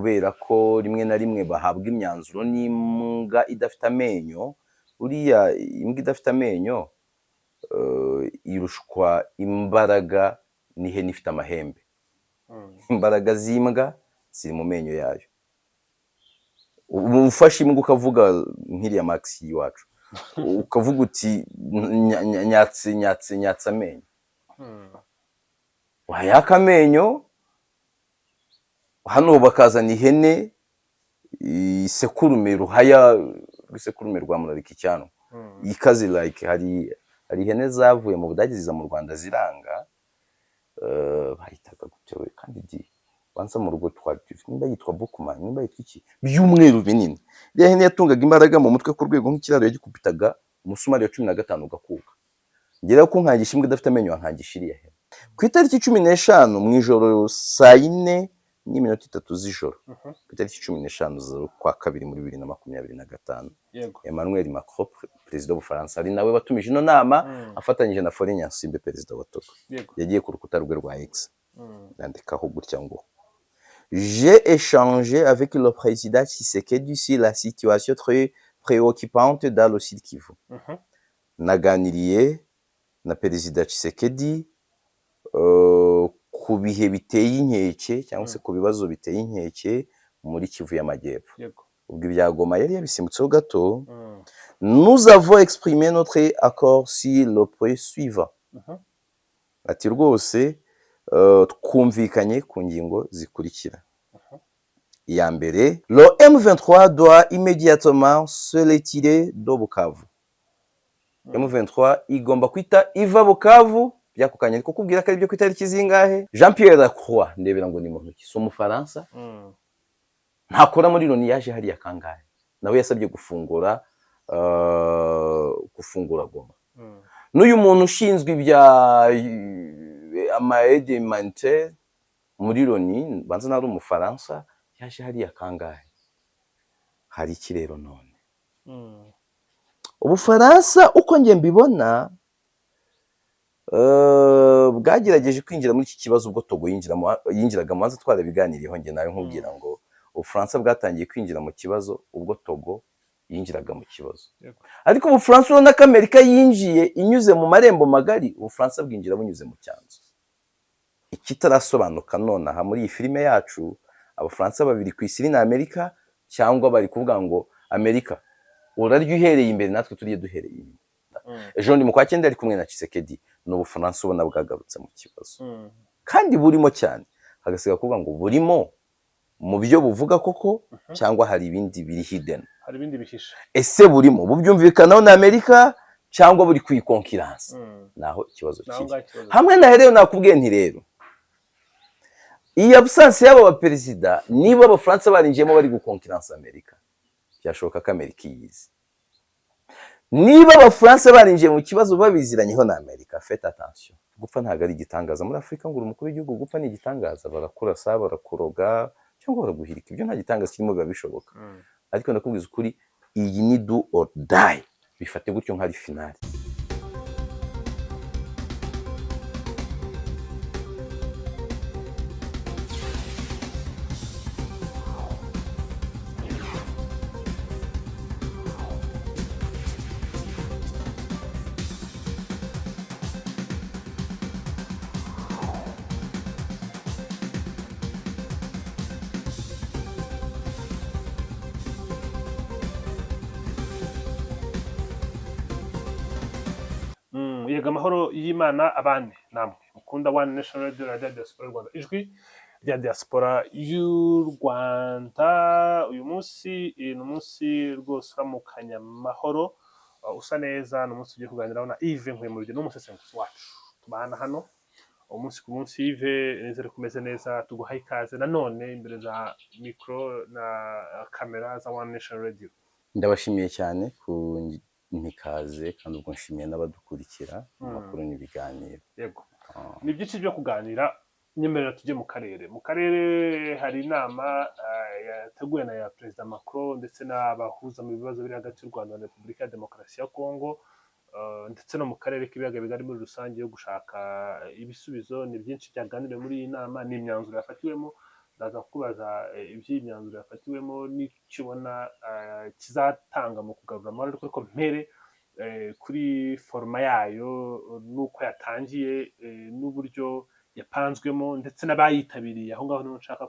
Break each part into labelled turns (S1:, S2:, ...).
S1: kubera ko rimwe na rimwe bahabwa imyanzuro n'imbwa idafite amenyo. Uriya imbwa idafite amenyo irushwa imbaraga n'ihene ifite amahembe. Imbaraga z'imbwa ziri mu menyo yayo. Ufashe imbwa ukavuga nk'iriya Max y'iwacu ukavuga uti nyatse amenyo, wayaka amenyo. Hano bakazana ihene isekurume ruhaya rw'isekurume rwa Murarika icyano ikaze like hari ihene zavuye mu Budage ziza mu Rwanda ziranga bahitaga gutewe kandi banza mu rugo nimba yitwa Bukuma nimba yitwa iki by'umweru binini. Iriya hene yatungaga imbaraga mu mutwe ku rwego nk'ikiraro yagikubitaga umusumari wa 15 ugakuka. Ngera ko nkangisha imbwa idafite amenyo nkangisha iriya hene. Ku itariki 15 mu ijoro saa 4:03 z'ijoro, ku itariki 15 z'ukwa kabiri muri 2025, Emmanuel Macron perezida w'Ubufaransa ari nawe watumije ino nama afatanyije na Faure Gnassingbe perezida wa Togo, yagiye ku rukuta rwe rwa X yandikaho gutya ngo j'ai échangé avec le président Tshisekedi sur la situation très préoccupante dans le Sud Kivu. Naganiriye na perezida Tshisekedi ku bihe biteye inkeke cyangwa se ku bibazo biteye inkeke muri Kivu y'Amajyepfo. Ubwo ibya Goma yari yabisimbutseho gato. Nous avons exprimé notre accord sur le point suivant. Ati rwose twumvikanye ku ngingo zikurikira. Iya mbere, le M23 doit immédiatement se retirer de Bukavu. M23 igomba kwita iva Bukavu byakukanye ariko kubwira ko ari byo kwitariki zingahe. Jean Pierre Lacroix ndebera ngo ni muntu ki so Umufaransa ntakora muri Loni yaje hariya kangahe nawe yasabye gufungura Goma. N'uyu muntu ushinzwe ibya ama-aide humanitaire muri Loni banza nari Umufaransa yaje hariya kangahe. Hari ikirero none Ubufaransa uko nge mbibona bwagerageje kwinjira muri iki kibazo ubwo Togo yinjiraga maze twarabiganiriyeho nge nayo nkubwira ngo Ubufaransa bwatangiye kwinjira mu kibazo ubwo Togo yinjiraga mu kibazo. Ariko Ubufaransa urabona ko Amerika yinjiye inyuze mu marembo magari, Ubufaransa bwinjira bunyuze mu cyanzu. Ikitarasobanuka none aha muri iyi filime yacu Abafaransa babiri ku isi na Amerika cyangwa bari kuvuga ngo Amerika uraryo uhereye imbere natwe turiye duhereye inyuma. Ejo ndi mu kwa 9 ari kumwe na Tshisekedi n'Ubufaransa ubona bwagarutse mu kibazo kandi burimo cyane. Hagasiga kuvuga ngo burimo mu byo buvuga koko cyangwa hari ibindi biri hidden,
S2: hari ibindi bihisha.
S1: Ese burimo bubyumvikanaho na Amerika cyangwa buri kwikonkiransa naho ikibazo kiri. Hamwe na rero nakubwiye nti rero iyi absence y'aba baperezida niba Abafaransa barinjiyemo bari gukonkiransa Amerika byashoboka ko Amerika yize. Niba Abafaransa barinjiye mu kibazo babiziranyeho na Amerika, faites attention. Gupfa ntago ari igitangaza muri Afrika ngo umukuru w'igihugu gupfa ni igitangaza. Barakurasa barakuroga cyangwa baraguhirika, ibyo nta gitangaza kirimo biba bishoboka. Ariko ndakubwiza ukuri iyi ni do or die, bifate gutyo nk'ari finale.
S2: Yega amahoro y'Imana abane namwe mukunda One Nation Radio Radio Diaspora Rwanda, ijwi rya diaspora y'u Rwanda. Uyu munsi ni umunsi rwose uramukanya amahoro usa neza. Ni umunsi ugiye kuganiraho na Yves Nkwemurugendo n'umusesenguzi wacu tubana hano umunsi ku munsi. Yves nizere kumeze neza, tuguhaye ikaze nanone imbere za micro na kamera za One Nation Radio.
S1: Ndabashimiye cyane ku ntikaze kandi ubwo nshimiye n'abadukurikira amakuru n'ibiganiro.
S2: Yego ni byinshi byo kuganira, nyemerera tujye mu karere. Mu karere hari inama yateguwe na ya Perezida Macron ndetse n'abahuza mu bibazo biri hagati y'u Rwanda na Repubulika ya Demokarasi ya Kongo, ndetse no mu karere k'ibiyaga bigari muri rusange yo gushaka ibisubizo. Ni byinshi byaganiriwe muri iyi nama, ni imyanzuro yafatiwemo. ndaza kubaza iby'iyi myanzuro yafatiwemo n'icyo ubona kizatanga mu kugarura amahoro, ariko mpere kuri foroma yayo n'uko yatangiye n'uburyo yapanzwemo ndetse n'abayitabiriye. Aho ngaho niho nshaka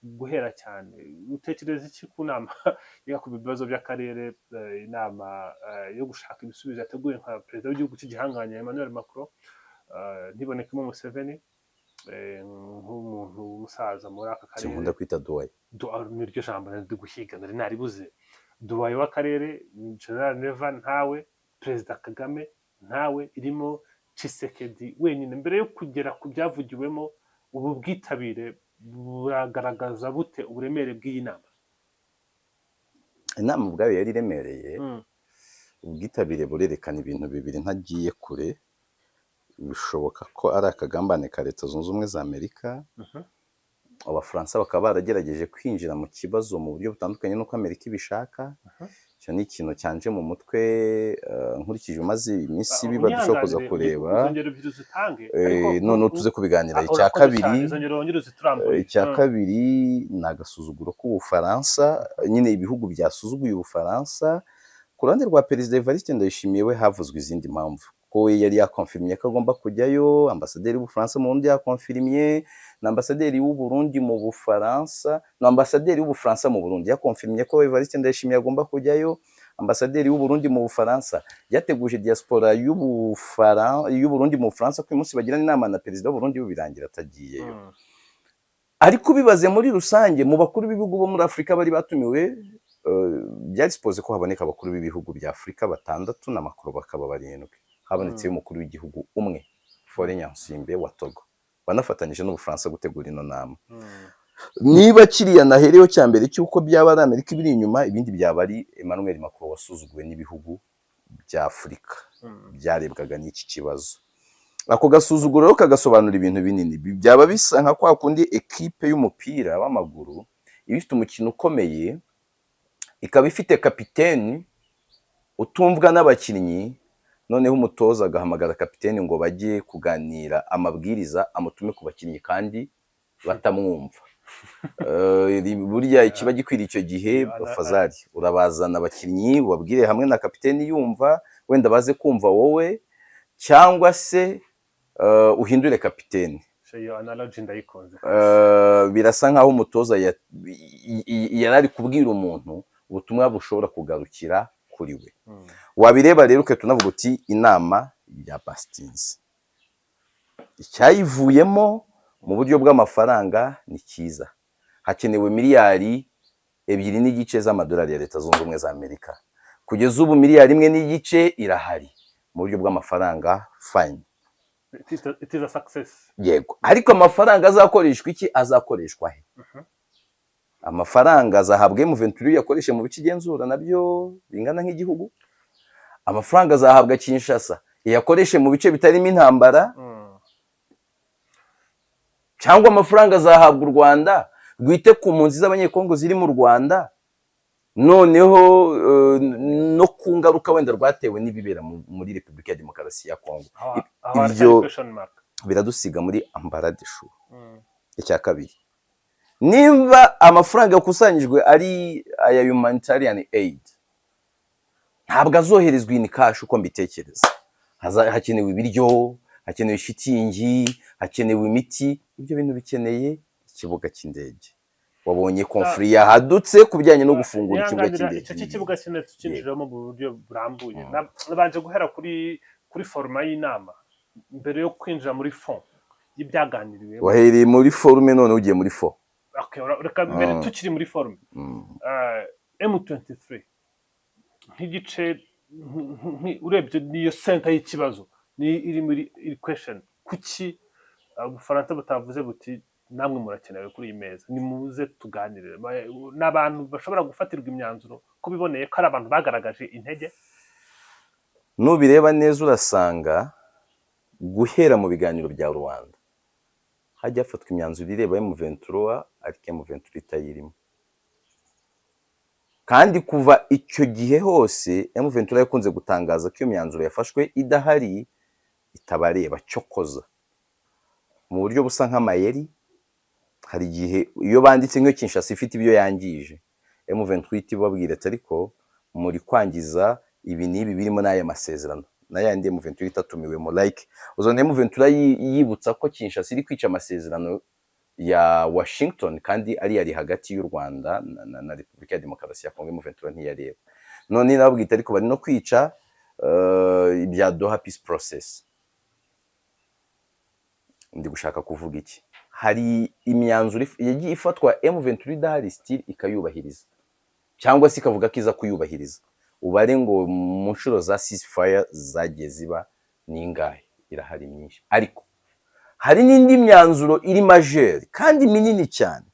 S2: guhera cyane. Utekereza iki ku nama yiga ku bibazo by'akarere, inama yo gushaka ibisubizo yateguye nka perezida w'igihugu cy'igihangange Emmanuel Macron, ntibonekemo Museveni nk'umuntu w'umusaza muri aka karere.
S1: Nkunda kwita duwaye.
S2: Niryo jambo ndi guhiga nari naribuze. Duwaye w'akarere, General Neva ntawe, Perezida Kagame ntawe, irimo Tshisekedi wenyine. Mbere yo kugera ku byavugiwemo, ubu bwitabire buragaragaza bute uburemere bw'iyi nama?
S1: Inama ubwayo yari iremereye. Ubwitabire burerekana ibintu bibiri ntagiye kure. Bishoboka ko ari akagambane ka Leta Zunze Ubumwe za Amerika. Abafaransa bakaba baragerageje kwinjira mu kibazo mu buryo butandukanye n'uko Amerika ibishaka. Icyo ni ikintu cyanje mu mutwe, nkurikije umaze iminsi biba dushobora kuza kureba. None tuze kubiganira. Icya kabiri ni agasuzuguro k'Ubufaransa, nyine ibihugu byasuzuguye Ubufaransa. Ku ruhande rwa Perezida Evariste Ndayishimiye we havuzwe izindi mpamvu, ko yari yakonfirmye ko agomba kujyayo. Ambasaderi w'Ubufaransa mu Burundi yakonfirmye, na ambasaderi w'Uburundi mu Bufaransa, na ambasaderi w'Ubufaransa mu Burundi yakonfirmye ko Evariste Ndayishimiye agomba kujyayo. Ambasaderi w'Uburundi mu Bufaransa yateguje diaspora y'Uburundi mu Bufaransa ko uyu munsi bagirana inama na perezida w'Uburundi birangira atagiyeyo. Ariko bibaze muri rusange mu bakuru b'ibihugu bo muri Afurika bari batumiwe, byari suppose ko haboneka abakuru b'ibihugu bya Afurika 6 na Macron bakaba 7. Habonetse umukuru w'igihugu umwe, Faure Nyansimbe wa Togo, banafatanyije n'Ubufaransa gutegura ino nama. Niba kiriya nahereyo cya mbere cy'uko byaba ari Amerika ibiri inyuma, ibindi byaba ari Emmanuel Macron wasuzuguwe n'ibihugu bya Afurika byarebwaga n'iki kibazo. Ako gasuzuguro rero kagasobanura ibintu binini. Byaba bisa nka kwa kundi ekipe y'umupira w'amaguru iba ifite umukino ukomeye, ikaba ifite kapiteni utumvwa n'abakinnyi, noneho umutoza agahamagara kapiteni ngo bajye kuganira amabwiriza amutume ku bakinnyi kandi batamwumva. Burya ikiba gikwiriye icyo gihe, Fazari, urabazana abakinnyi ubabwire hamwe na kapiteni yumva, wenda baze kumva wowe, cyangwa se uhindure kapiteni. Birasa nkaho umutoza yarari kubwira umuntu ubutumwa bushobora kugarukira kuri we. Wabireba rero uke tunavuga uti inama ya Bastinzi icyayivuyemo mu buryo bw'amafaranga ni cyiza. Hakenewe miliyari 2.5 z'amadolari ya Leta Zunze Ubumwe za Amerika. Kugeza ubu miliyari 1.5 irahari mu buryo bw'amafaranga. Fine,
S2: it is a success.
S1: Yego, ariko amafaranga azakoreshwa iki? Azakoreshwa he? Amafaranga azahabwa M23 yakoreshe mu bice igenzura nabyo bingana nk'igihugu. Amafaranga azahabwa Kinshasa yakoreshe mu bice bitarimo intambara. Cyangwa amafaranga azahabwa u Rwanda rwite ku mpunzi z'abanyekongo ziri mu Rwanda, noneho no ku ngaruka wenda rwatewe n'ibibera muri Repubulika ya Demokarasi ya Kongo. Ibyo biradusiga muri ambaradishu. Icya kabiri, niba amafaranga yakusanyijwe ari aya humanitarian aid, ntabwo azoherezwa in cash uko mbitekereza. Hakenewe ibiryo, hakenewe shitingi, hakenewe imiti. Ibyo bintu bikeneye ikibuga cy'indege. Wabonye konfuri yahadutse kubijyanye no gufungura ikibuga cy'indege.
S2: Icyo kibuga cy'indege tukinjiramo mu buryo burambuye. Nabanje guhera kuri forma y'inama mbere yo kwinjira muri fond y'ibyaganiriwe.
S1: Wahereye muri forume none ugiye muri fond.
S2: Okay, reka mbere tukiri muri forume. M23 nk'igice urebye niyo center y'ikibazo ni iri muri question. Kuki Ubufaransa butavuze buti namwe murakenewe kuri iyi meza, nimuze tuganire? N'abantu bashobora gufatirwa imyanzuro ko biboneye ko ari abantu bagaragaje intege.
S1: Nubireba neza urasanga guhera mu biganiro bya Rwanda hajya afatwa imyanzuro ireba M23 ariko M23 itayirimo. Kandi kuva icyo gihe hose M23 yakunze gutangaza ko iyo myanzuro yafashwe idahari itabareba cyokoza mu buryo busa nk'amayeri, hari igihe iyo banditse nk'iyo Kinshasa ifite ibyo yangije M23 ibabwira ati ariko muri kwangiza ibi n'ibi birimo n'aya masezerano n'ayandi M23 itatumiwemo like uzone M23 yibutsa ko Kinshasa iri kwica amasezerano ya Washington kandi ari hagati y'u Rwanda na Repubulika ya Demokarasi ya Kongo. M23 ntiyareba none nababwita ariko bari no kwica ibya Doha Peace Process. Ndi gushaka kuvuga iki? Hari imyanzuro yagiye ifatwa M23 idahari still ikayubahiriza cyangwa se ikavuga ko iza kuyubahiriza. Ubare ngo mu nshuro za ceasefire zagiye ziba ningahe, irahari myinshi, ariko hari n'indi myanzuro iri majeur kandi minini cyane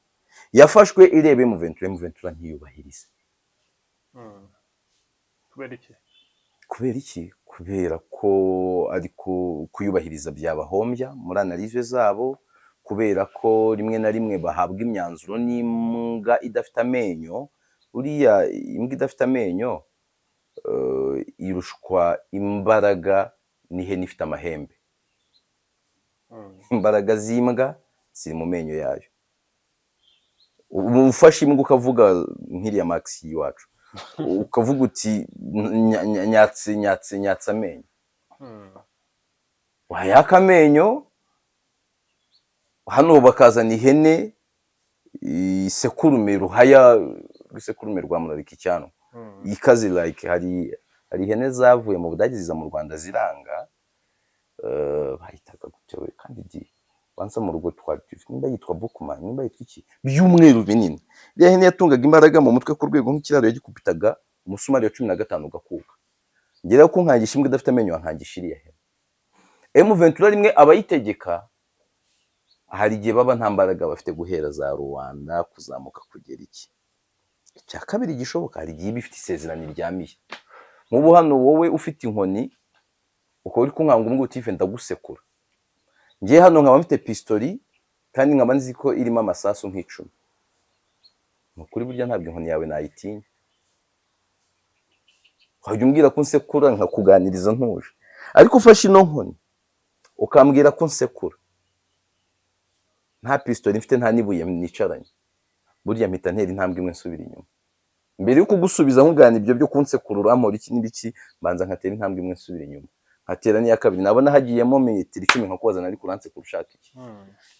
S1: yafashwe irebe M23 ntiyubahiriza. Kubera iki? Kubera ko ariko kuyubahiriza byabahombya muri analyse zabo, kubera ko rimwe na rimwe bahabwa imyanzuro n'imbwa idafite amenyo. Uriya imbwa idafite amenyo irushwa imbaraga n'ihene ifite amahembe. Imbaraga z'imbwa ziri mu menyo yayo. Ufashe imbwa ukavuga nk'iriya Max y'iwacu ukavuga uti nyatse amenyo, wayaka amenyo hano bakazana ihene isekurume ruhaya rw'isekurume rwa Murarika icyano ikaze like hari ihene zavuye mu Budage ziza mu Rwanda ziranga bahitaga gutewe kandi banza mu rugo twari nimba yitwa Bookman nimba yitwa iki by'umweru binini. Iriya hene yatungaga imbaraga mu mutwe ku rwego nk'ikiraro yagikubitaga umusumari wa 15 ugakuka. Ngera ko nkangisha imbwa idafite amenyo wankangisha iriya hene. M23 rimwe abayitegeka hari igihe baba nta mbaraga bafite guhera za Rwanda kuzamuka kugera iki. Icya kabiri gishoboka hari igihe bifite isezerano ryamiye. Mubu hano wowe ufite inkoni uko uri kunkanga umbwe utife ndagusekura. Ngiye hano nkaba mfite pistoli kandi nkaba nzi ko irimo amasasu nk'icumi. Nukuri burya ntabwo inkoni yawe nayitinya. Wajya umbwira ko nsekura nkakuganiriza ntuje. Ariko ufashe ino nkoni ukambwira ko nsekura, nta pistoli mfite nta nibuye nicaranye, burya mpita ntera intambwe imwe nsubira inyuma. Mbere yo kugusubiza nkugana ibyo byo kunsekura uramora iki n'ibiki, mbanza nkatera intambwe imwe nsubira inyuma. Nkatera n'iya kabiri nabona hagiyemo metero 10 nkakubaza nari kuranse kurushaka iki.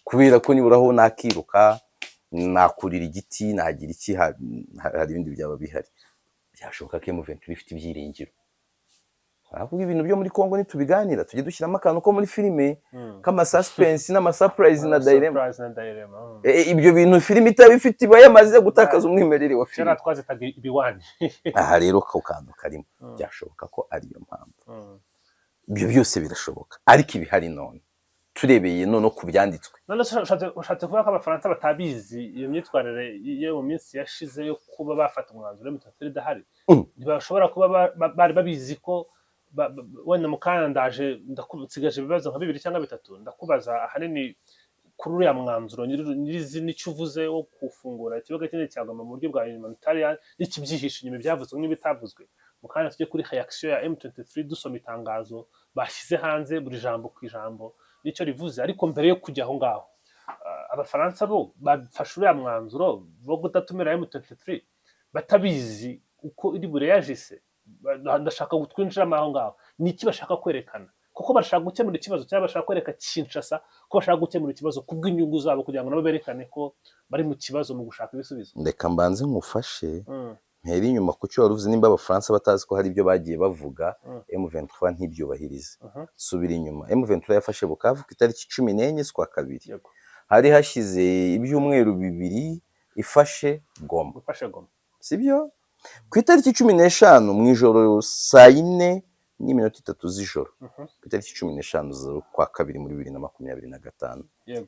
S1: Kubera ko niburaho nakiruka nakurira igiti nagira iki, hari ibindi byaba bihari. Byashoboka ko M23 ifite ibyiringiro. Aravuga ibintu byo muri Kongo nitubiganira tujye dushyiramo akantu ko muri filime kama suspense n'ama surprise na dilemma. Ibyo bintu filime itabifite iba yamaze gutakaza umwimerere wa filime.
S2: Cyara twazitaga ibiwani.
S1: Aha rero ko kantu karimo byashoboka ko ari yo mpamvu. Ibyo byose birashoboka ariko ibihari none turebeye none ku byanditswe.
S2: None ushatse kuvuga ko abafaransa batabizi iyo myitwarire yo mu minsi yashize yo kuba bafata umwanzuro M23 idahari. Ntibashobora kuba bari babizi ko wenda mukandaje ndakutsigaje ibibazo nka 2 cyangwa 3 ndakubaza ahanini kuri uriya mwanzuro nyirizi n'icyo uvuze wo kufungura ikibaga kinini cyagama mu buryo bwa humanitarian n'ikibyihishe inyuma byavuzwe n'ibitavuzwe. Mukanya tujye kuri reaction ya M23 dusoma itangazo bashyize hanze buri jambo ku ijambo nicyo rivuze. Ariko mbere yo kujya aho ngaho abafaransa bo bafashe uriya mwanzuro wo gudatumira M23 batabizi uko iri bureyajise. Ndashaka gutwinjiramo aho ngaho niki bashaka kwerekana, kuko bashaka gukemura ikibazo cyangwa bashaka kwereka Kinshasa ko bashaka gukemura ikibazo kubw'inyungu zabo kugira ngo nabo berekane ko bari mu kibazo mu gushaka ibisubizo.
S1: Ndeka mbanze nkufashe mpera inyuma ku cyo waruvuze nimba abafaransa batazi ko hari ibyo bagiye bavuga M23 ntibyubahirize. Subira inyuma, M23 yafashe Bukavu ku itariki 14 z'ukwa kabiri. Hari hashize ibyumweru 2 ifashe Goma. Sibyo? Ku itariki 15 mu ijoro saa 4 n'iminota 3 z'ijoro, ku itariki 15 z'ukwa kabiri muri 2025,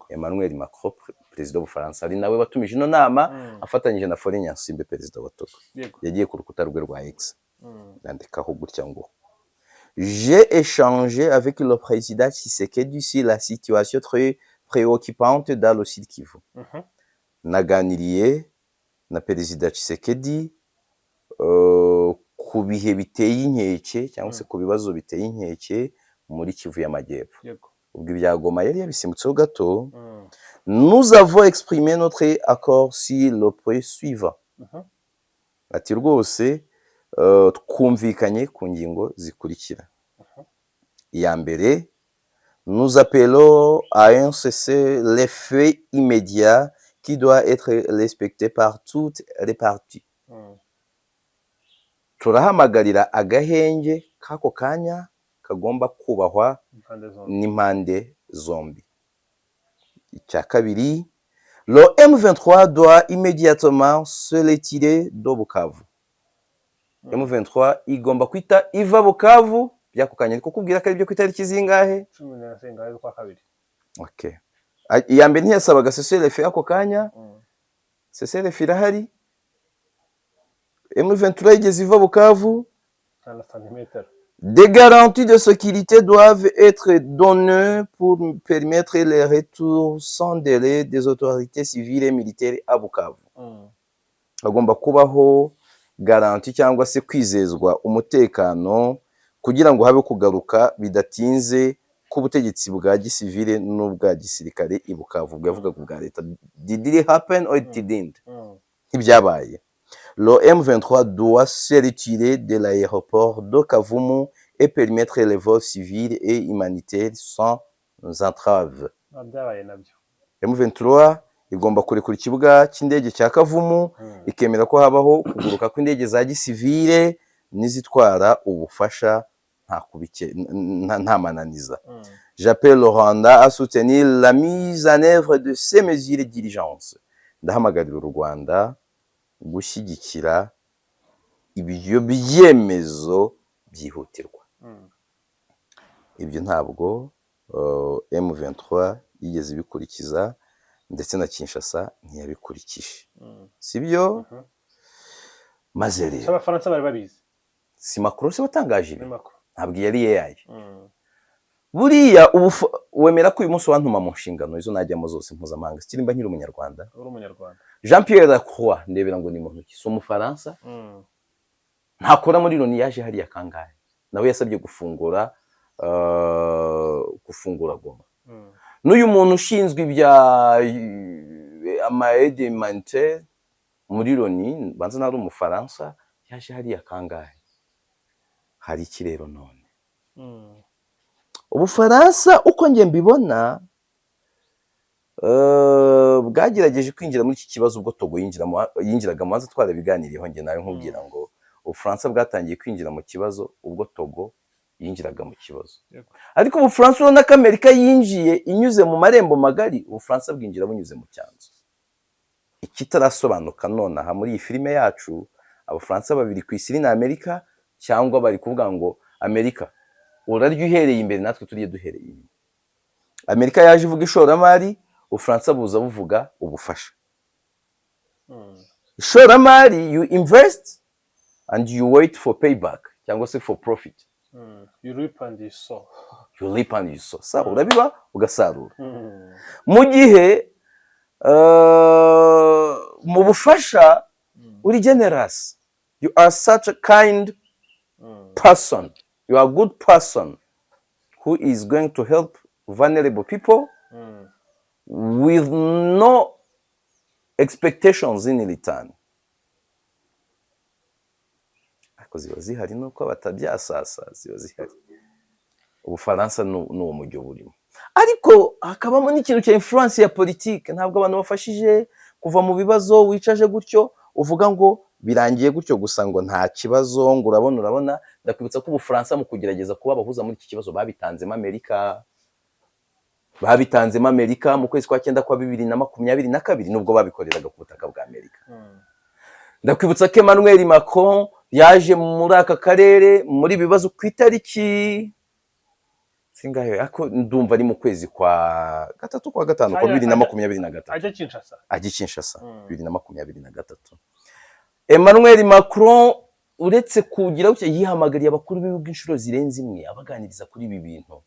S1: Emmanuel Macron perezida w'Ubufaransa ari nawe watumije ino nama afatanyije na Faure Nyansimbe perezida wa Togo. Yagiye ku rukuta rwe rwa X yandikaho gutya ngo j'ai échangé avec le président Tshisekedi sur la situation très préoccupante dans le Sud Kivu. Naganiriye na perezida Tshisekedi ku bihe biteye inkeke cyangwa se ku bibazo biteye inkeke muri Kivu y'Amajyepfo. ubwo ibya Goma yari yabisimbutseho gato. Nous avons exprimé notre accord sur le point suivant. Ati rwose twumvikanye ku ngingo zikurikira. Iya mbere, nous appelons à un cessez-le-feu immédiat qui doit être respecté par toutes les parties. Turahamagarira agahenge k'ako kanya kagomba kubahwa n'impande zombi. Icya kabiri, le M23 doit immédiatement se retirer de Bukavu. M23 igomba kwita iva Bukavu byako kanya ariko kubwira ko ari byo ku itariki zingahe?
S2: 10 z'ukwa kabiri.
S1: Okay. Iya mbere ntiyasabaga cessez-le-feu ako kanya. Cessez-le-feu irahari. M23 igeze iva Bukavu. Des garanties de sécurité doivent être données pour permettre le retour sans délai des autorités civiles et militaires à Bukavu. Hagomba kubaho garanti cyangwa se kwizezwa umutekano kugira ngo habe kugaruka bidatinze k'ubutegetsi bwa gisivile n'ubwa gisirikare i Bukavu. Bwavugaga bwa leta. Did it happen or it didn't? Ntibyabaye. Le M23 doit se retirer de l'aéroport de Kavumu et permettre les vols civils et humanitaires sans entrave. M23 igomba kurekura ikibuga cy'indege cya Kavumu ikemera ko habaho kuguruka kw'indege za gisivile n'izitwara ubufasha nta mananiza. J'appelle le Rwanda à soutenir la mise en œuvre de ces mesures d'urgence. Ndahamagarira u Rwanda gushyigikira ibyo byemezo byihutirwa. Ibyo ntabwo M23 yigeze ibikurikiza ndetse na Kinshasa ntiyabikurikije. Sibyo? Maze rero
S2: Abafaransa bari babizi.
S1: Si Macron se watangaje ibi? Ntabwo yari AI. Buriya wemera ko uyu munsi wantuma mu nshingano izo najyamo zose mpuzamahanga sitiri mba nkiri umunyarwanda.
S2: Uri umunyarwanda.
S1: Jean Pierre Lacroix ndebera ngo ni muntu ki? Si umufaransa? Ntakora muri Loni, yaje hariya kangahe? Nawe yasabye gufungura Goma. N'uyu muntu ushinzwe ibya ama-aide humanitaire muri Loni banza nari umufaransa, yaje hariya kangahe? Hari iki rero none? Ubufaransa uko nge mbibona bwagerageje kwinjira muri iki kibazo ubwo Togo yinjiraga mu hanze twarabiganiriyeho nge nawe nkubwira ngo Ubufaransa bwatangiye kwinjira mu kibazo ubwo Togo yinjiraga mu kibazo. Ariko Ubufaransa urabona ko Amerika yinjiye inyuze mu marembo magari, Ubufaransa bwinjira bunyuze mu cyanzu. Ikitarasobanuka nonaha muri iyi filime yacu, Abafaransa babiri ku isi na Amerika, cyangwa bari kuvuga ngo Amerika urarya uhereye imbere natwe turiye duhereye inyuma. Amerika yaje ivuga ishoramari, Ubufaransa buza buvuga ubufasha. Ishoramari, you invest and you wait for payback cyangwa se for profit.
S2: You reap and you sow.
S1: You reap and you sow. Sawa, urabiba ugasarura. Mu gihe mu bufasha uri generous. You are such a kind person. You are a good person who is going to help vulnerable people with no expectations in return. Ako ziba zihari nuko batabyasasa, ziba zihari. Ubufaransa n'uwo mujyo burimo. Ariko hakabamo n'ikintu cya influence ya politique. Ntabwo abantu bafashije kuva mu bibazo wicaje gutyo uvuga ngo birangiye gutyo gusa ngo nta kibazo ngo urabona. Ndakwibutsa ko Ubufaransa mu kugerageza kuba abahuza muri iki kibazo babitanzemo Amerika mu kwezi kwa 9 kwa 2022 nubwo babikoreraga ku butaka bwa Amerika. Ndakwibutsa ko Emmanuel Macron yaje muri aka karere muri bibazo ku itariki singahe ako ndumva ari mu kwezi kwa 3 kwa 5 kwa 2023 ajya Kinshasa 2023. Emmanuel Macron uretse kugira ucye yihamagariye abakuru b'ibihugu inshuro zirenze imwe abaganiriza kuri ibi bintu.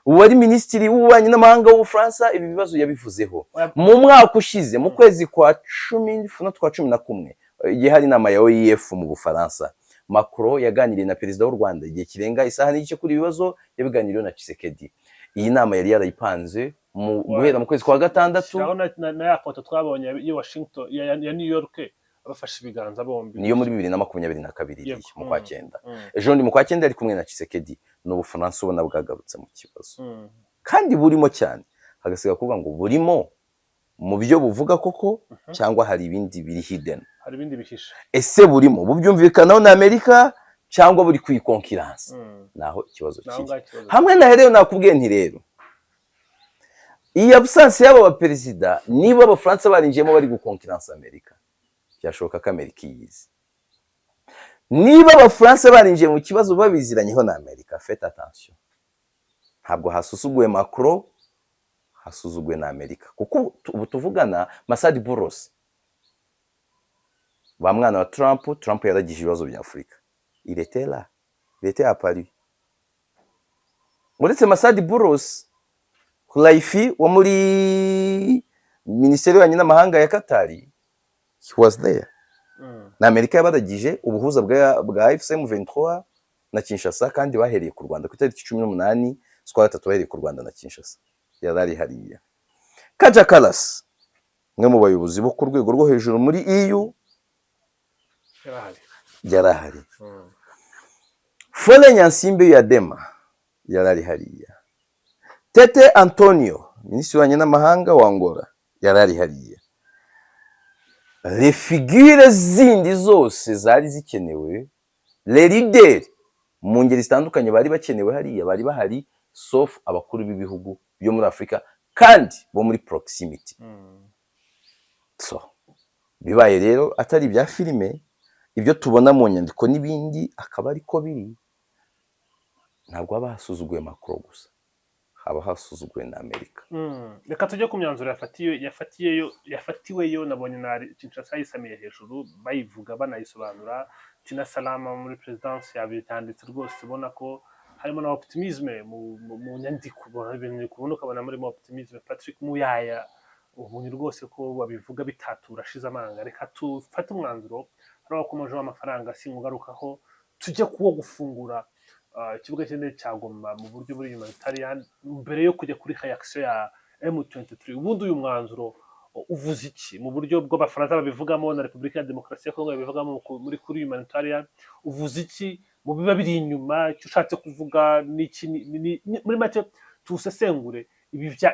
S1: Uwari minisitiri w'ububanyi n'amahanga w'Ubufaransa ibi bibazo yabivuzeho mu mwaka ushize mu kwezi kwa 10 no kwa 11 igihe hari inama ya OIF mu Bufaransa. Macron yaganiriye na perezida w'u Rwanda igihe kirenga isaha n'igice kuri ibibazo yabiganiriye na Tshisekedi. iyi nama yari yarayipanze guhera mu kwezi kwa gatandatu.
S2: Shiraho na ya foto twabonye i Washington ya New York bafashe ibiganza bombi,
S1: niyo muri 2022 mu kwa cyenda. Ejo ndi mu kwa cyenda ari kumwe na Tshisekedi n'Ubufaransa ubona bwagarutse mu kibazo, kandi burimo cyane, hagasiga kuvuga ngo burimo mu byo buvuga koko cyangwa hari ibindi biri hidden,
S2: hari ibindi bihisha.
S1: Ese burimo bubyumvikanaho na Amerika cyangwa buri kwikonkiransa? Naho ikibazo kiri. Hamwe na rero nakubwiye nti rero iyi absence y'aba baperezida, niba abafaransa barinjiyemo bari gukonkiransa Amerika, byashoboka ko Amerika iyizi. Niba abafaransa barinjiye mu kibazo babiziranyeho na Amerika, faites attention, ntabwo hasusuguye Macron, hasuzuguye na Amerika. Kuko ubu tuvugana Masadi Boulos, ba mwana wa Trump yaragije ibibazo bya Afurika, il était là, il était à Paris. Uretse Masadi Boulos, Khulaifi wo muri Minisiteri y'Ububanyi n'Amahanga ya Katari, he was there. Na Amerika yabaragije ubuhuza bwa FCM23 na Kinshasa, kandi bahereye ku Rwanda ku itariki 18 z'ukwa gatatu, bahereye ku Rwanda na Kinshasa, yarari hariya. Kaja Kallas, mwe mu bayobozi bo ku rwego rwo hejuru muri EU, yarahari. Fole Nyansimbe ya Dema yarari hariya. Tete Antonio, Minisitiri w'Ububanyi n'Amahanga wa Angola, yarari hariya. Les figures zindi zose zari zikenewe, les leaders mu ngeri zitandukanye bari bakenewe hariya, bari bahari, sauf abakuru b'ibihugu byo muri Afrika kandi bo muri proximity. So bibaye rero atari bya filime, ibyo tubona mu nyandiko n'ibindi akaba ariko biri, ntabwo aba hasuzuguye Macron gusa, haba hasuzuguye na Amerika.
S2: Reka tujye ku myanzuro yafatiweyo. Nabonye na Kinshasa yisamiye hejuru bayivuga banayisobanura. Tina Salama muri presidence yabitanditse rwose, ubona ko harimo na optimisme mu nyandiko, kubona ukabona muri optimisme. Patrick Muyaya ubunye rwose ko babivuga bitatura ashize amanga. Reka tufate umwanzuro, hari abakomeje amafaranga singugarukaho, tujye kuwo gufungura ikibuga cy'indege cya Goma mu buryo buri humanitarian, mbere yo kujya kuri reaction ya M23. Ubundi uyu mwanzuro uvuze iki mu buryo bw'abafaransa babivugamo na Repubulika ya Demokarasi ya Kongo babivugamo kuri humanitarian? Uvuze iki mu biba biri inyuma? Icyo ushatse kuvuga n'iki? Muri make tusesengure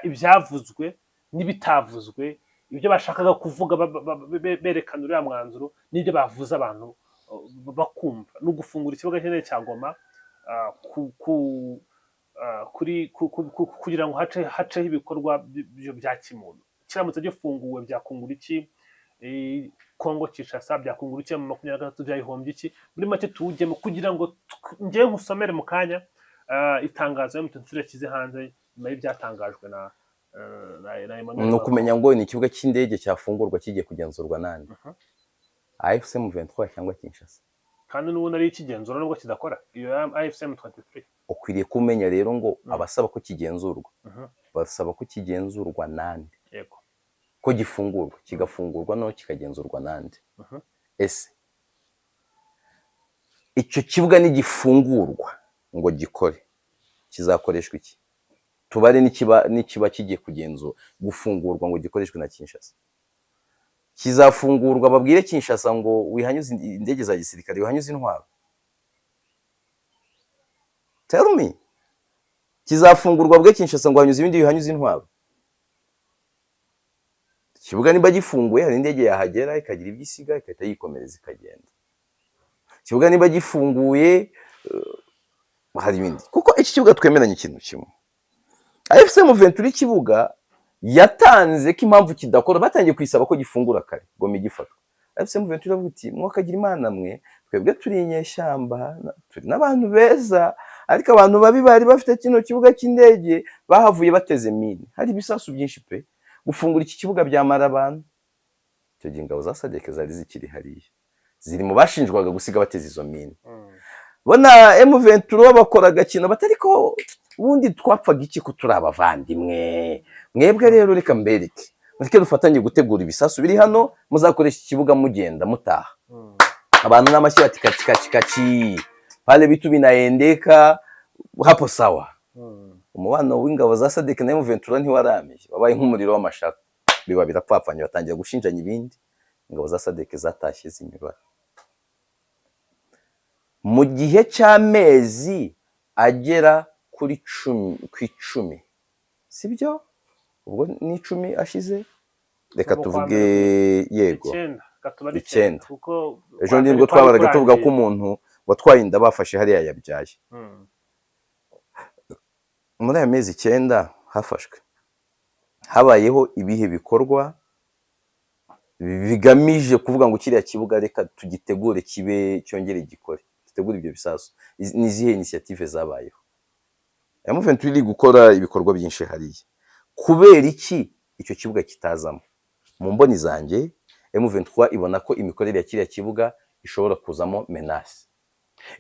S2: ibyavuzwe n'ibitavuzwe, ibyo bashakaga kuvuga berekana uriya mwanzuro n'ibyo bavuze abantu bakumva. No gufungura ikibuga cy'indege cya Goma kugira ngo haceho ibikorwa bya kimuntu. Kiramutse gifunguwe byakungura iki? Kongo Kinshasa byakungura iki? Mu 23 byayihombye iki? Muri make tujyemo kugira ngo ngiye nkusomere mu kanya itangazo M23 kize hanze nyuma y'ibyatangajwe na Emmanuel.
S1: No kumenya ngo ni ikibuga cy'indege cyafungurwa kigiye kugenzurwa nande? AFC/M23 cyangwa Kinshasa?
S2: Kandi n'ubu nari ikigenzura nubwo kidakora iyo AFC/M23.
S1: Ukwiriye kumenya rero ngo abasaba ko kigenzurwa, basaba ko kigenzurwa nande?
S2: Yego.
S1: Ko gifungurwa, kigafungurwa no kikagenzurwa nande? Ese icyo kibuga ni gifungurwa ngo gikore, kizakoreshwa iki? Tubare nikiba kigiye kugenzura gufungurwa ngo gikoreshwe na Kinshasa. Kizafungurwa babwire Kinshasa ngo wihanyuze indege za gisirikare, wihanyuze intwaro? Tell me. Kizafungurwa bwe Kinshasa ngo hanyuze ibindi wihanyuze intwaro? Kibuga niba gifunguye, hari indege yahagera ikagira ibyisiga ikahita yikomereza ikagenda. Kibuga niba gifunguye, hari ibindi. Kuko iki kibuga twemeranye ikintu kimwe, AFC/M23 kibuga yatanze ko impamvu kidakora, batangiye kwisaba ko gifungura kare Goma igifatwa. AFC/M23 iravuga iti mwakagira imana mwe, twebwe turi inyeshyamba, turi n'abantu beza, ariko abantu babi bari bafite kino kibuga cy'indege bahavuye bateze mine, hari ibisasu byinshi pe, gufungura iki kibuga byamara abantu. Icyo gihe ingabo za SADC zari zikiri hariya, ziri mu bashinjwaga gusiga bateze izo mine. Bona M23 bakoraga kino batariko ubundi twapfaga iki ko turi abavandimwe. Mwebwe rero reka mbereke, mureke dufatanye gutegura ibisasu biri hano, muzakoresha ikibuga mugenda mutaha. Abantu n'amashyi bati kaci pale bitu binaendeka hapo sawa. umubano w'ingabo za Sadek na M23 ntiwaramiye, wabaye nk'umuriro w'amashara, biba birapfapfanye, batangira gushinjanya ibindi, ingabo za Sadek zatashye zinyura. Mu gihe cy'amezi agera kuri 10, sibyo? Ubwo ni 10 ashize, reka tuvuge yego 9,
S2: kuko
S1: ejo nibwo twabaraga tuvuga ko umuntu watwaye inda bafashe hariya yabyaye. Muri aya mezi 9 hafashwe, habayeho ibihe bikorwa bigamije kuvuga ngo kiriya kibuga reka tugitegure kibe cyongere gikore, tutegure ibyo bisasu. Nizihe initiative zabayeho? M23 iri gukora ibikorwa byinshi hariya. Kubera iki icyo kibuga kitazamo? Mu mboni zanjye M23 ibona ko imikorere ya kiriya kibuga ishobora kuzamo menace.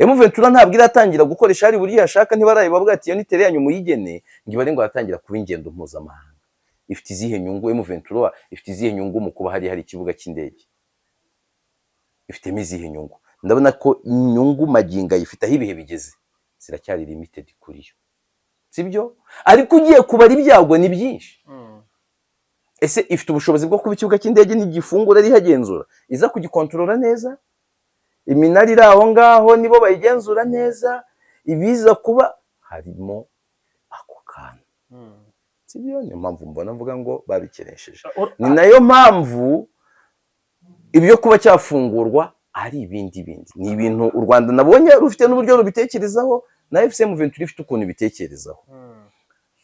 S1: M23 ntabwo iratangira gukoresha hari buri yashaka, ntibaraye bavuga ati iyo ni tere yanyu muyigene, ngibare ngo atangira kuba ingendo mpuzamahanga. Ifite izihe nyungu M23? Ifite izihe nyungu mu kuba hari ikibuga cy'indege? Ifite izihe nyungu? Ndabona ko inyungu maginga ifite aho ibihe bigeze ziracyari limited kuri yo, sibyo? Ariko ugiye kubara ibyago ni byinshi. Ese ifite ubushobozi bwo kuba ikibuga cy'indege n'igifungura rihagenzura, iza kugikontorora neza? Iminara iri aho ngaho nibo bayigenzura neza? Ibiza kuba harimo ako kantu, sibyo? Niyo mpamvu mbona mvuga ngo babikeresheje. Ni nayo mpamvu ibyo kuba cyafungurwa ari ibindi. Ni ibintu u Rwanda nabonye rufite n'uburyo rubitekerezaho, na M23 ifite ukuntu bitekerezaho.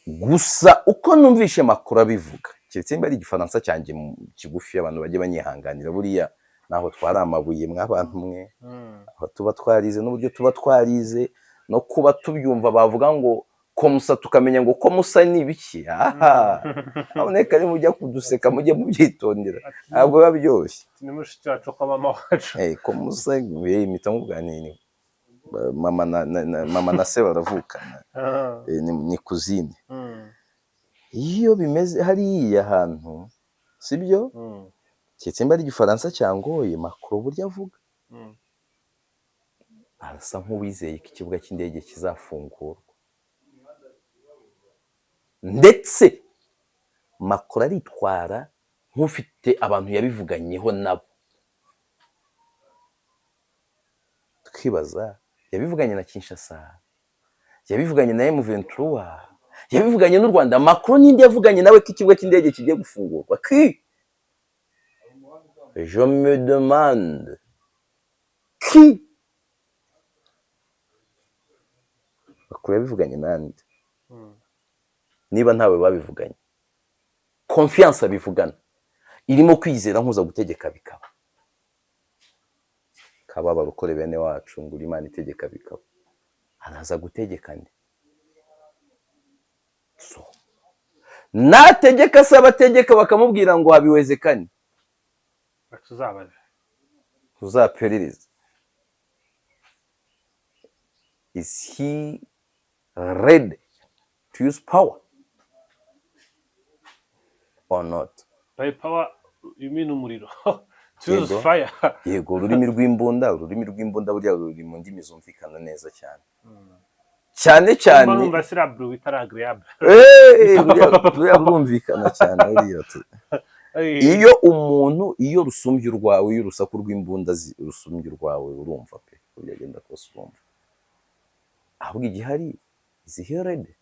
S1: Gusa uko numvishe makuru abivuga, keretse mba ari igifaransa cyanjye kigufi abantu bajye banyihanganira, buriya naho twari amabuye mw'abantu mwe, aho tuba twarize n'uburyo tuba twarize no kuba tubyumva bavuga ngo komusa tukamenya ngo komusa ni ibiki. Aboneka ari mujya kuduseka mujye mubyitondera, ntabwo biba byoroshye.
S2: Ni mushiki wacu kwa mama wacu.
S1: Komusa imita nk'ubwanini, mama na se baravukana, ni kuzine. Iyo bimeze hariya hantu, sibyo? Keretse mba ari igifaransa cyangoye makuru burya avuga, arasa nk'uwizeye ko ikibuga cy'indege kizafungurwa, ndetse makuru aritwara nk'ufite abantu yabivuganyeho nabo. Twibaza, yabivuganye na Kinshasa, yabivuganye na M23, yabivuganye n'u Rwanda. Macron ninde yavuganye nawe ko ikibuga cy'indege kigiye gufungurwa? Je me demande qui? Bakuru yabivuganye nande? Niba ntawe babivuganye, confiance abivugana irimo kwizera nkuza gutegeka bikaba. Kaba barukore bene wacu ngo Imana itegeka bikaba, araza gutegeka nde? So nategeka se abategeka bakamubwira ngo habiwezekane, tuzaperereza. Is he ready to use power or not?
S2: By power you mean umuriro. To use fire.
S1: Yego, ururimi rw'imbunda burya ruri mu ndimi zumvikana neza cyane. Cyane cyane
S2: numva sirabru bitaragrable.
S1: Rwumvikana cyane uriyo. Iyo umuntu rusumbye urwawe, iyo urusaku rw'imbunda rusumbye urwawe, urumva pe ugenda kose urumva. Ahubwo igihari ziherede.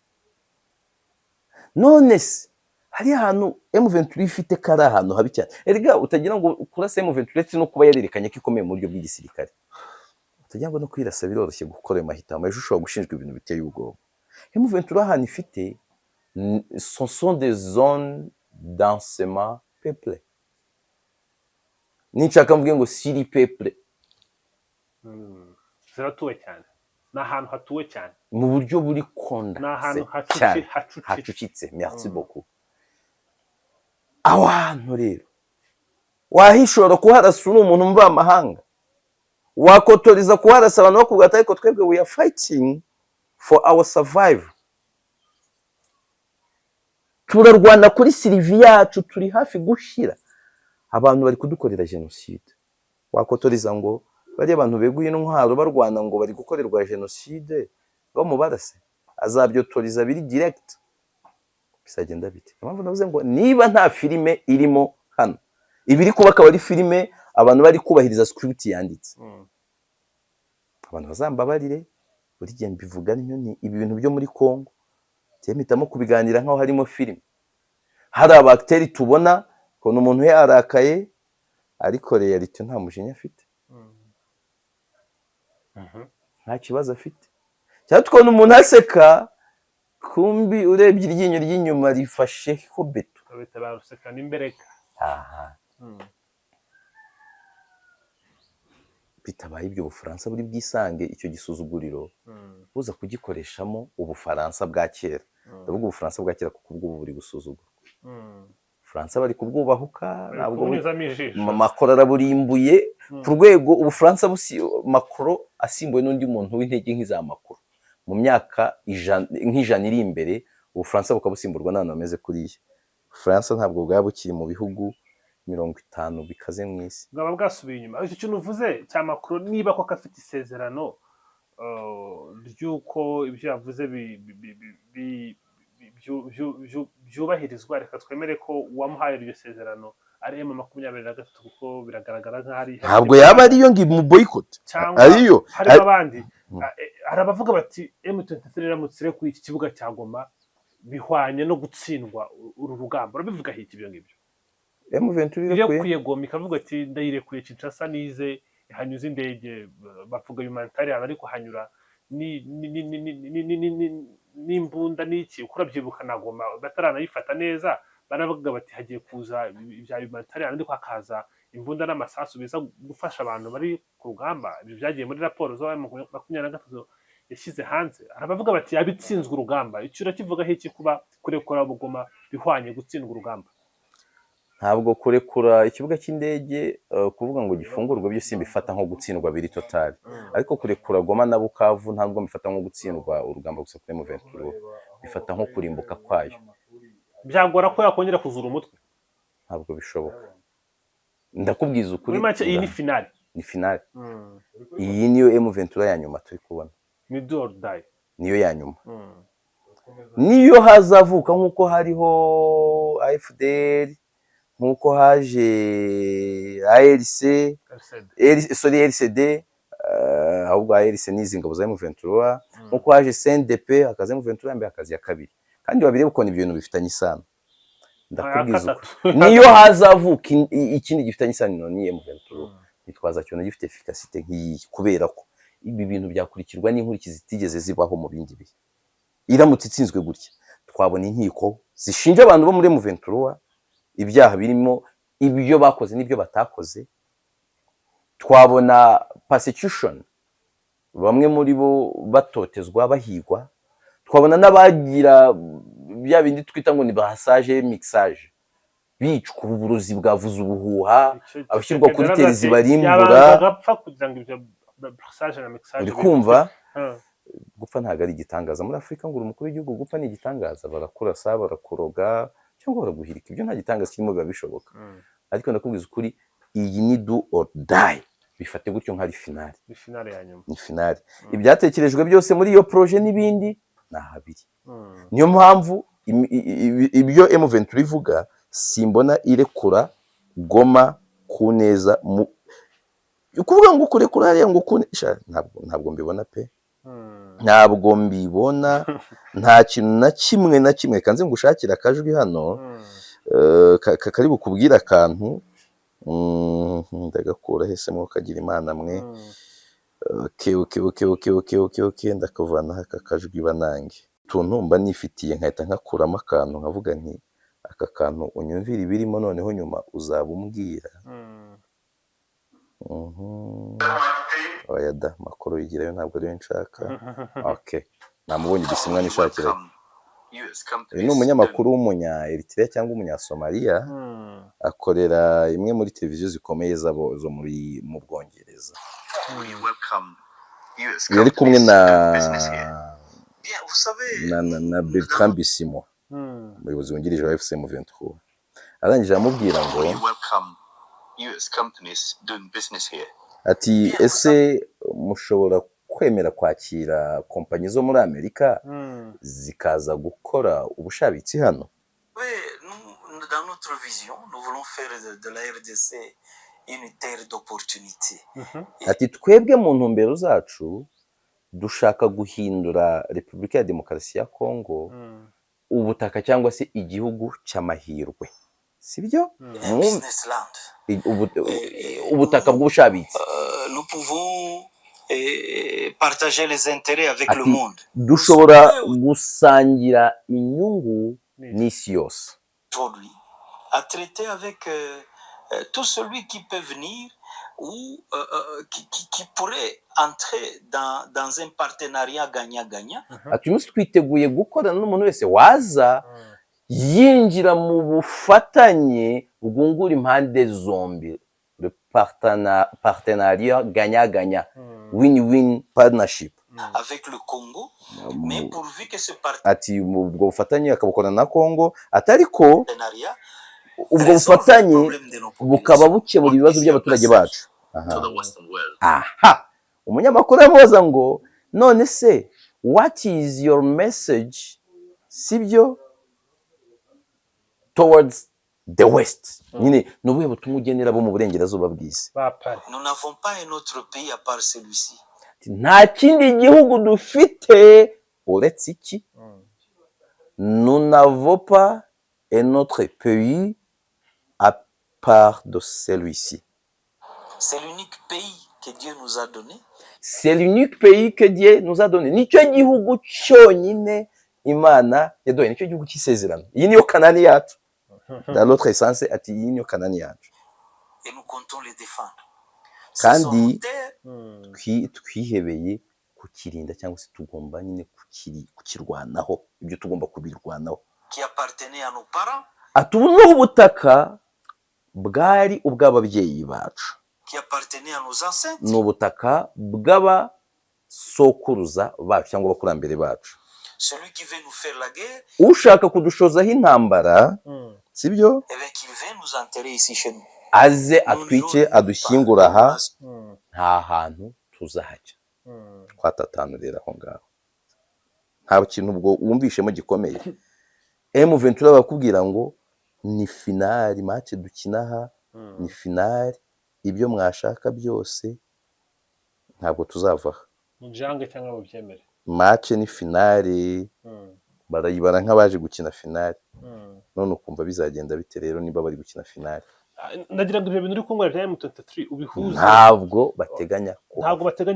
S1: None se hari ahantu M23 ifite kari ahantu habi cyane. Erega utagira ngo kurasa M23 no kuba yarerekanye ko ikomeye mu buryo bw'igisirikare, utagira ngo no kwirasa biroroshye gukora amahitamo, ejo ushobora gushinjwa ibintu biteye ubwoba. M23 ahantu ifite sont des zones densément peuplées. Ninshaka mvuge ngo siri peuplé,
S2: ziratuwe cyane, n'ahantu hatuwe cyane
S1: mu buryo buri konda,
S2: n'ahantu
S1: hacucitse. Merci beaucoup. Ahantu rero wahishora kuharasa uri umuntu mva amahanga, wakotoriza kuharasa abantu bakubwata ariko twebwe we are fighting for our survival, turarwana kuri sirivi yacu, turi hafi gushira, abantu bari kudukorera genocide. Wakotoriza ngo bari abantu beguye intwaro barwana ngo bari gukorerwa genocide ngo mubarase. azabyotoriza biri direct, bizagenda bite? Impamvu navuze ngo niba nta filime irimo hano, ibiri kuba akaba ari filime abantu bari kubahiriza script yanditse, abantu bazambabarire, buri gihe mbivuga ni ibi bintu byo muri Congo mpitamo kubiganira nkaho harimo filime. Hari abakteri tubona ko umuntu yarakaye ariko reality nta mujinya afite, nta kibazo afite, cyangwa tukabona umuntu aseka kumbi urebye iryinyo ry'inyuma rifasheho beto,
S2: baruseka n'imbereka.
S1: bitabaye ibyo Ubufaransa buri bwisange icyo gisuzuguriro buza kugikoreshamo Ubufaransa bwa kera. Ndavuga Ubufaransa bwa kera kuko ubwo buri gusuzugurwa. Ubufaransa bari kubwubahuka, ntabwo Macron araburimbuye ku rwego Ubufaransa Macron asimbuwe n'undi muntu w'intege nk'iza Macron mu myaka nk'ijana iri imbere, Ubufaransa bukabusimburwa n'abantu bameze kuriya. Ubufaransa ntabwo bwaba bukiri mu bihugu 50 bikaze mu isi,
S2: bwaba bwasubiye inyuma. Icyo kintu uvuze cya Macron, niba koko afite isezerano ry'uko ibyo yavuze byubahirizwa, reka twemere ko uwamuhaye iryo sezerano ari M23 kuko biragaragara nk'aho ari
S1: ntabwo yaba ariyo ngo mu boycott ariyo.
S2: Hari abandi, hari abavuga bati M23 iramutse ku iki kibuga cya Goma bihwanye no gutsindwa uru rugamba. Urabivuga iki ibyo ngibyo?
S1: M23
S2: irekuye Goma ikavuga ati ndayirekuye Kinshasa nize hanyuze indege, bavuga humanitarian ariko hanyura n'imbunda n'iki, ukurabyibuka na Goma bataranayifata neza, baravuga bati hagiye kuza ibya humanitarian ariko hakaza imbunda n'amasasu biza gufasha abantu bari ku rugamba. Ibyo byagiye muri raporo zo 23 yashyize hanze. Arabavuga bati yabitsinzwe urugamba. Icyo urakivuga iki kuba kurekura Goma bihwanye gutsindwa urugamba?
S1: Ntabwo kurekura ikibuga cy'indege kuvuga ngo gifungurwe byo simbifata nko gutsindwa biri total, ariko kurekura Goma na Bukavu ntabwo mbifata nko gutsindwa urugamba gusa kuri M23, bifata nko kurimbuka kwayo.
S2: Byagora ko yakongera kuzura umutwe? Ntabwo
S1: bishoboka, ndakubwiza ukuri.
S2: Iyi ni finale,
S1: ni finale. Iyi niyo M23 ya nyuma turi kubona,
S2: ni do or die,
S1: niyo ya nyuma. Niyo hazavuka nkuko hariho AFDL, nkuko haje ARC, RCD, ahubwo ARC n'izi ngabo za M23, nkuko haje CNDP, hakaza M23 yambaye akazi ya kabiri, kandi babire gukona ibyo bintu bifitanye isano. Ndakubwiza niyo hazavuka ikindi gifitanye isano ni M23, nitwaza cyo gifite efficacité nk'iyi, kubera ko ibi bintu byakurikirwa n'inkurikizi zitigeze zibaho mu bindi bihe. Iramutse itsinzwe gutya, twabona inkiko zishinja abantu bo muri M23 ibyaha birimo ibyo bakoze n'ibyo batakoze. Twabona persecution, bamwe muri bo batotezwa bahigwa. Twabona n'abagira bya bindi twita ngo ni bahassage mixage, bicwa uburozi bwavuze ubuhuha, abashyirwa kuri terezi barimbura. Uri kumva gupfa ntago ari igitangaza muri Afrika, ngo umukuru w'igihugu gupfa ni igitangaza, barakurasa barakuroga cyangwa baraguhirika, ibyo nta gitangaza kirimo, biba bishoboka. Ariko ndakubwiza ukuri, iyi ni do or die, bifate gutyo nk'ari finale,
S2: ni finale ya nyuma,
S1: ni finale. Ibyatekerejwe byose muri iyo projet n'ibindi na habiri. Niyo mpamvu ibyo M23 ivuga simbona irekura Goma kuneza, ukuvuga ngo kurekura hariya ngo kunesha, ntabwo mbibona pe, ntabwo mbibona. Nta kintu na kimwe kanze ngushakira akajwi hano kari bukubwira akantu, ndagakura hesemo kagira imana mwe. Okay, ndakavana aka kajwi banange tuntu mba nifitiye, nkahita nkakuramo akantu nkavuga nti aka kantu unyumvira ibirimo, noneho nyuma uzaba umbwira. Oya da, makuru yigirayo ntabwo ariyo nshaka. Okay, namubonye bisimwa nishakira. Uyu ni umunyamakuru w'umunya Eritrea cyangwa umunya Somalia, akorera imwe muri televiziyo zikomeye zo mu Bwongereza. Yari kumwe na Bertrand Bisimwa, umuyobozi wungirije wa FCM 23. Arangije amubwira ngo ati ese mushobora kwemera kwakira kompanyi zo muri Amerika
S2: Mm.
S1: zikaza gukora ubushabitsi hano.
S3: Oui, nous, dans notre vision, nous voulons faire de la RDC une terre d'opportunité.
S2: Mhm.
S1: Ati twebwe mu ntumbero zacu dushaka guhindura Repubulika ya Demokarasi ya Kongo
S2: Mm.
S1: ubutaka cyangwa se igihugu cy'amahirwe, sibyo?
S3: Un business land.
S1: Ubutaka bw'ubushabitsi.
S3: Nous pouvons partager les intérêts avec le
S1: Ati
S3: monde.
S1: dushobora gusangira inyungu n'isi yose.
S3: Aujourd'hui, à traiter avec tout celui qui peut venir ou qui pourrait entrer dans un partenariat gagnant-gagnant.
S1: Ati umunsi twiteguye gukorana n'umuntu wese waza yinjira mu bufatanye bwungura impande zombi, le partenariat gagnant-gagnant, win-win partnership.
S3: Avec le Congo, mais pourvu que ce
S1: Ati ubwo bufatanye akabukorana na Congo, atariko
S3: partenariat
S1: ubwo bufatanye bukaba bukemura ibibazo by'abaturage bacu. Aha, umunyamakuru amubaza ngo none se what is your message, sibyo, towards the west? Nyine nubuye butumwa ugenera bo mu burengerazuba bw'isi.
S3: Nous n'avons pas un autre pays à part celui-ci.
S1: Nta kindi gihugu dufite uretse iki? Nous n'avons pas un autre pays à part de celui-ci.
S3: C'est l'unique pays que Dieu nous a donné.
S1: C'est l'unique pays que Dieu nous a donné. Nicyo gihugu cyonyine Imana yaduhaye, nicyo gihugu cy'isezerano. Iyi niyo Kanani yacu. Dans l'autre essence, ati iyi niyo Kanani yacu.
S3: Et nous comptons les défendre.
S1: Kandi twihebeye kukirinda cyangwa se tugomba nyine kukirwanaho, ibyo tugomba kubirwanaho.
S3: Qui appartenait à nos parents.
S1: Ati ubu ni ubutaka bwari ubw'ababyeyi bacu.
S3: Qui appartenait à nos ancêtres.
S1: Ni ubutaka bw'abasokuruza bacu cyangwa abakurambere bacu.
S3: Celui qui veut nous faire la guerre.
S1: Ushaka kudushozaho intambara, sibyo?
S3: Eh bien, qu'il veut nous enterrer ici chez nous.
S1: Aze atwice adushyingura aha, nta hantu tuzajya. Twatatanurira aho ngaho. Nta kintu ubwo wumvishemo gikomeye. M23 bakubwira ngo ni finali match dukinaha, ni finali, ibyo mwashaka byose ntabwo tuzavaha.
S2: Mujange cyangwa mubyemere.
S1: Match ni finali, barayibara nk'abaje gukina finali. None ukumva bizagenda bite rero niba bari gukina finali?
S2: Nagira ngo ibyo bintu uri kungura bya M23 ubihuze.
S1: Ntabwo bateganya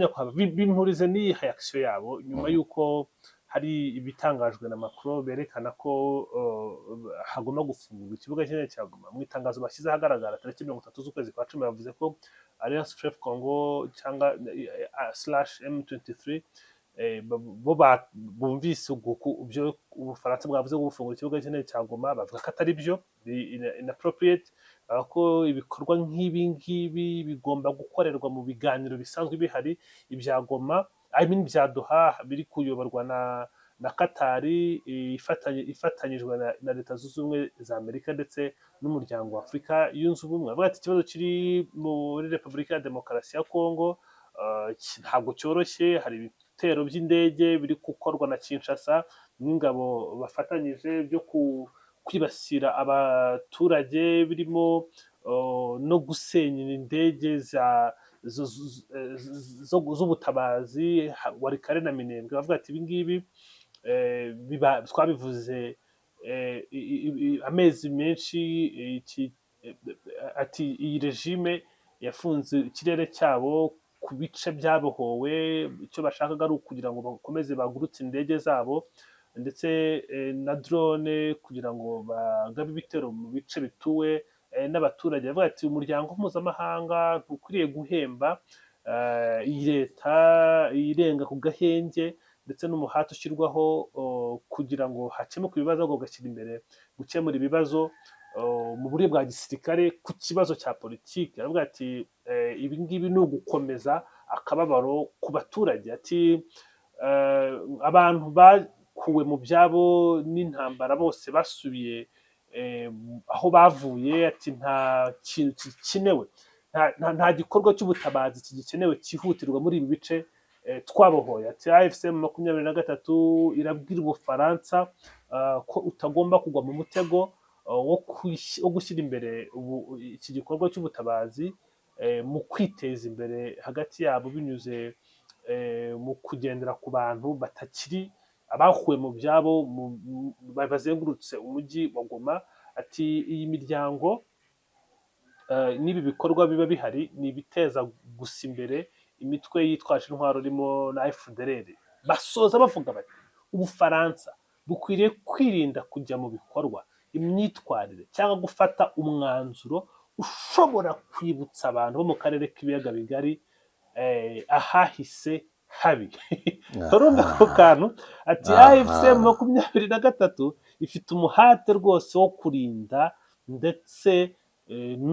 S2: kuhaba. Bimpurize n'iyi reaction yabo nyuma yuko hari ibitangajwe na Macron berekana ko hagomba gufungurwa ikibuga kinini cya Goma. Mu itangazo bashyize ahagaragara tariki 30 z'ukwezi kwa 10 bavuze ko Alliance Fleuve Congo cyangwa /M23 bo bumvise ibyo Ubufaransa bwavuze ngo gufungura ikibuga kinini cya Goma, bavuga ko atari byo, inappropriate, ko ibikorwa nk'ibi ngibi bigomba gukorerwa mu biganiro bisanzwe bihari. Ibya Goma bya Doha biri kuyoborwa na Katari ifatanyijwe na Leta Zunze Ubumwe za Amerika ndetse n'umuryango wa Afurika yunze ubumwe. Bavuga ati ikibazo kiri muri Repubulika ya Demokarasi ya Kongo ntabwo cyoroshye. Hari ibitero by'indege biri gukorwa na Kinshasa n'ingabo bafatanyije byo kwibasira abaturage, birimo no gusenya indege z'ubutabazi Warikare na Minembwe. Bavuga ati ibi ngibi twabivuze amezi menshi, ati iyi regime yafunze ikirere cyabo ku bice byabohowe. Icyo bashakaga ari ukugira ngo bakomeze bagurutse indege zabo ndetse na drone kugira ngo bagabe ibitero mu bice bituwe n'abaturage. Bavuga ati umuryango mpuzamahanga ukwiriye guhemba iyi leta irenga ku gahenge ndetse n'umuhate ushyirwaho kugira ngo hakemuke ibibazo, ahubwo ugashyira imbere gukemura ibibazo mu buryo bwa gisirikare ku kibazo cya politiki. Aravuga ati ibi ngibi ni ugukomeza akababaro ku baturage. Ati abantu bakuwe mu byabo n'intambara bose basubiye aho bavuye. Ati nta kintu gikenewe, nta gikorwa cy'ubutabazi kigikenewe cyihutirwa muri ibi bice twabohoye ati AFC 23 irabwira Ubufaransa ko utagomba kugwa mu mutego wo gushyira imbere iki gikorwa cy'ubutabazi mu kwiteza imbere hagati yabo binyuze mu kugendera ku bantu batakiri abahuwe mu byabo bazengurutse umujyi wa Goma. Ati iyi miryango n'ibi bikorwa biba bihari ni ibiteza gusa imbere imitwe yitwaje intwaro irimo na FDLR. Basoza bavuga bati Ubufaransa bukwiriye kwirinda kujya mu bikorwa imyitwarire cyangwa gufata umwanzuro ushobora kwibutsa abantu bo mu karere k'ibiyaga bigari ahahise habi. Urumva ko kantu ati AFC 23 ifite umuhate rwose wo kurinda ndetse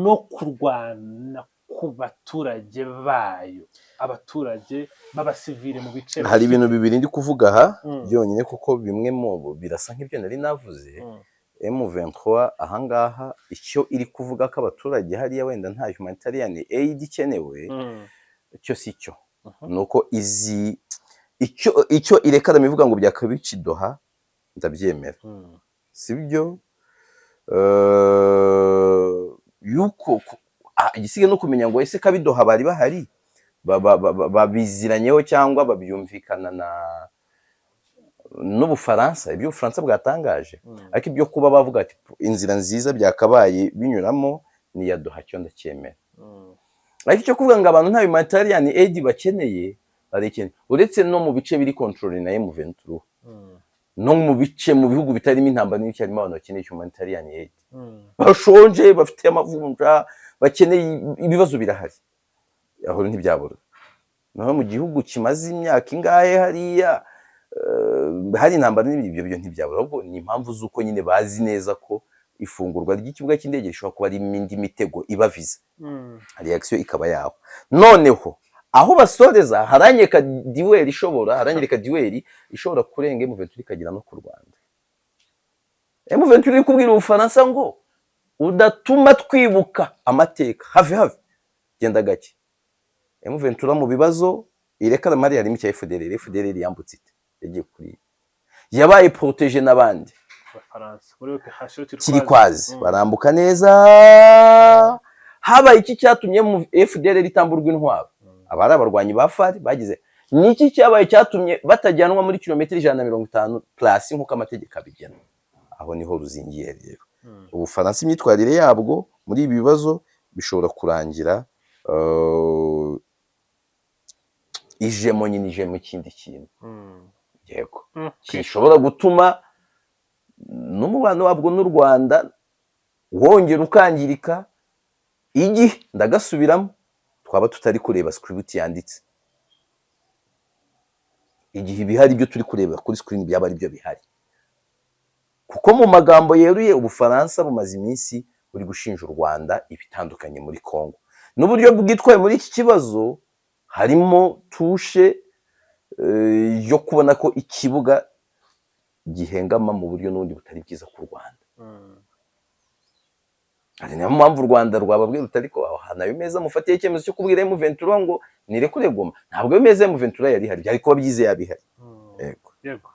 S2: no kurwana ku baturage bayo, abaturage b'abasivile mu bice.
S1: Hari ibintu bibiri ndi kuvuga aha byonyine kuko bimwe mu birasa nk'ibyo nari navuze. M23 ahangaha icyo iri kuvuga ko abaturage hariya wenda nta humanitarian aid ikenewe, icyo si cyo. Nuko izi icyo irekana bivuga ngo byakabici Doha ndabyemera, sibyo. Yuko igisigaye no kumenya ngo ese kabidoha bari bahari babiziranyeho cyangwa babyumvikana n'Ubufaransa, ibyo Ubufaransa bwatangaje. Ariko ibyo kuba bavuga ati inzira nziza byakabaye binyuramo ni ya Doha, cyo ndacyemera. Ariko icyo kuvuga ngo abantu nta humanitarian aid bakeneye barekene, uretse no mu bice biri control na M23, no mu bice mu bihugu bitarimo intambara n'icyo harimo abantu bakeneye humanitarian aid, bashonje bafite amavunja bakeneye, ibibazo birahari aho ntibyabura. Naho mu gihugu kimaze imyaka ingahe hariya hari intambara n'ibyo byo ntibyabura, ahubwo ni impamvu z'uko nyine bazi neza ko ifungurwa ry'ikibuga cy'indege rishobora kuba ari indi mitego ibaviza, reaction ikaba yaho. Noneho aho basoreza haranyeka duel ishobora kurenga M23 ikagira no ku Rwanda. M23 iri kubwira Ubufaransa ngo udatuma twibuka amateka, have genda gake. M23 mu bibazo irekana Mali harimo cya FDLR yambutse ite, yagiye kuri yabaye protege n'abandi
S2: Abafaransa muri operation
S1: kiri kwazi barambuka neza. Habaye iki cyatumye mu FDLR itamburwa intwaro, abari abarwanyi ba FARC bagize niki cyabaye cyatumye batajyanwa muri kilometero 150 plus nkuko amategeko abigena. Aho niho ruzingiye rero. Ubufaransa imyitwarire yabwo muri ibi bibazo bishobora kurangira ijemo nyine ijemo ikindi kintu, yego kishobora gutuma n'umubano wabwo n'u Rwanda wongera ukangirika. Igihe ndagasubiramo twaba tutari kureba script yanditse, igihe ibihari ibyo turi kureba kuri screen byaba ari byo bihari, kuko mu magambo yeruye Ubufaransa bumaze iminsi buri gushinja u Rwanda ibitandukanye muri Kongo n'uburyo bwitwaye muri iki kibazo. Harimo tushe yo kubona ko ikibuga gihengama mu buryo n'ubundi butari bwiza ku Rwanda. Ari nayo mpamvu u Rwanda rwababwira utari ko aho hana bimeza mufatiye icyemezo cyo kubwira M23 ngo nirekure Goma. Ntabwo bimeze M23 yari hari, byari kuba byize yabihari.
S2: Yego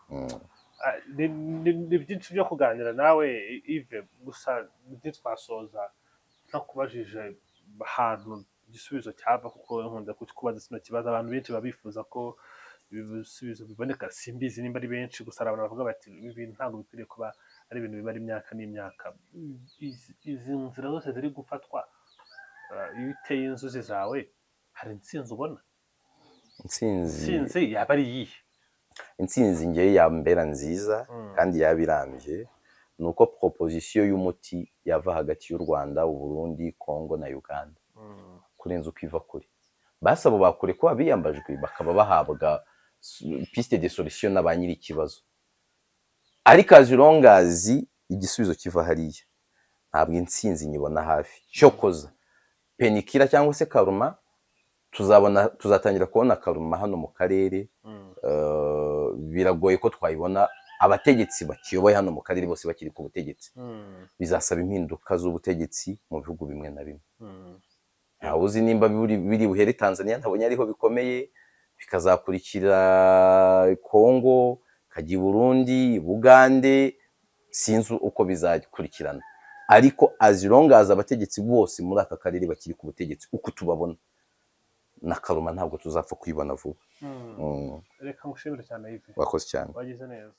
S2: ni byinshi byo kuganira nawe Yves, gusa ntitwasoza nta kubajije ahantu igisubizo cyava, kuko nkunda kukubaza sino kibazo abantu benshi babifuza ko ibisubizo biboneka. Simbizi nimba ari benshi, gusa abantu bavuga bati ibi bintu ntabwo bikwiriye kuba ari ibintu bibara imyaka n'imyaka. Izi nzira zose ziri gufatwa, iyo uteye inzuzi zawe hari intsinzi ubona? Intsinzi yaba ari iyihe?
S1: Intsinzi ngewe yambera nziza kandi yabirambye nuko proposition y'umuti yava hagati y'u Rwanda, u Burundi, Kongo na Uganda kurenza uko iva kuri basabo bakure ko abiyambajwe bakaba bahabwa piste de solution n'abanyiri ikibazo. Ariko azirongazi igisubizo kiva hariya ntabwo intsinzi nyibona hafi. Cyokoza penikira cyangwa se karuma tuzatangira kubona karuma hano mu karere. Biragoye ko twayibona abategetsi bakiyoboye hano mu karere bose bakiri ku butegetsi. Bizasaba impinduka z'ubutegetsi mu bihugu bimwe na bimwe. Uzi nimba biri buhere Tanzania ntabonye ariho bikomeye, bikazakurikira Kongo, kajya i Burundi, Bugande, sinzi uko bizakurikirana, ariko as long as abategetsi bose muri aka karere bakiri ku butegetsi uko tubabona, na Karuma ntabwo tuzapfa kwibona vuba.
S2: Reka ngushimire cyane Yves,
S1: Wakoze cyane.
S2: wagize neza.